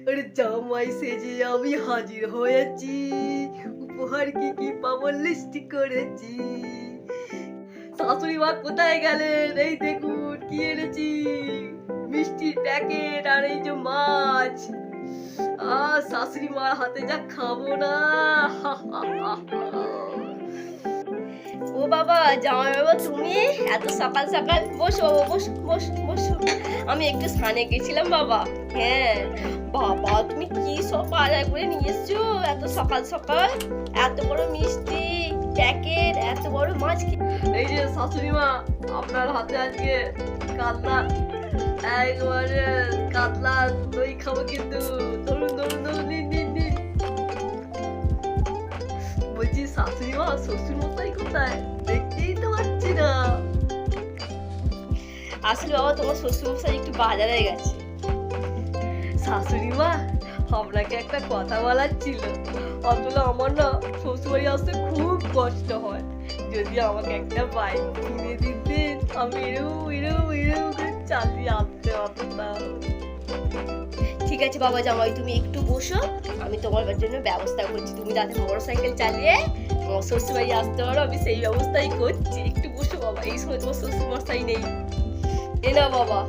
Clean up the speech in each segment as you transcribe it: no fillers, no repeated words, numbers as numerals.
আরে জামাই সেজে আমি হাজির হয়েছি, উপহার কি কি পাবো লিস্ট করেছি। শাশুড়ি মা কোথায় গেলেন? এই দেখুন কি এনেছি, মিষ্টির প্যাকেট আর এই যে মাছ। শাশুড়ি মার হাতে যা খাবো না। ও বাবা, জামাই বাবা তুমি এত সকাল সকাল? বসো বাবা, বসো বসো বসো। আমি একটু স্নানে গেছিলাম বাবা। হ্যাঁ বাবা, তুমি কি সব বাজার করে নিয়ে এসছো এত সকাল সকাল? এত বড় মিষ্টি প্যাকেট, এত বড় মাছ এই যে শাশুড়ি মা, আপনার হাতে আজকে কাতলা, একবারে কাতলা দই খাবো কিন্তু। ধরুন ধরুন ধরুন, নিন নিন নিন। বলছি শাশুড়ি মা, শ্বশুর মশাই কোথায়? দেখতেই তো পাচ্ছি না। আসলে বাবা তোমার শ্বশুরমশাই একটু বাজারে গেছে। শাশুড়ি মা, আপনাকে একটা কথা বলার ছিল। আসলে আমার না শ্বশুরবাড়ি আসতে খুব কষ্ট হয়, যদি আমাকে একটা বাইক কিনে দিতেন, আমি এরকম এরকম এরকম করে চালিয়ে আসতে পারতাম। ঠিক আছে বাবা জামাই, তুমি একটু বসো, আমি তোমার জন্য ব্যবস্থা করছি। তুমি যাতে মোটর সাইকেল চালিয়ে আমার শ্বশুর বাড়ি আসতে পারো, আমি সেই ব্যবস্থাই করছি। একটু বসো বাবা, এই সময় তোমার শ্বশুর মশাই নেই। এই নাও বাবা,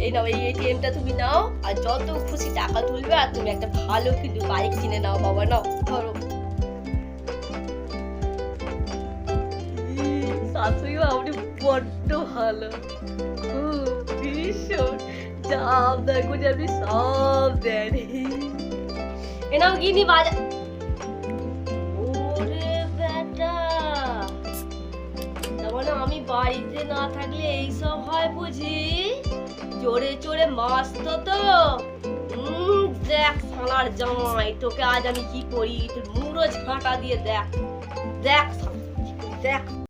এই নাও, এই এটিএমটা তুমি নাও, আর যত খুশি টাকা তুলবে, আর তুমি একটা ভালো কিন্তু বাইক কিনে নাও বাবা। নাও ধরো। শাশুড়ি মা, আপনি বড্ড ভালো, খুব ভীষণ। যা আপনার করছে আপনি সব দেন। এ নাও গিনি বাজার। ওরে বেটা, তার মানে আমি বাড়িতে না থাকলে এইসব হয় বুঝি? জোরে চোরে মাছ তো দেখ শালার জামাই, তোকে আজ আমি কি করি, তোর মুড়ো ঝাঁটা দিয়ে দেখ দেখ দেখ।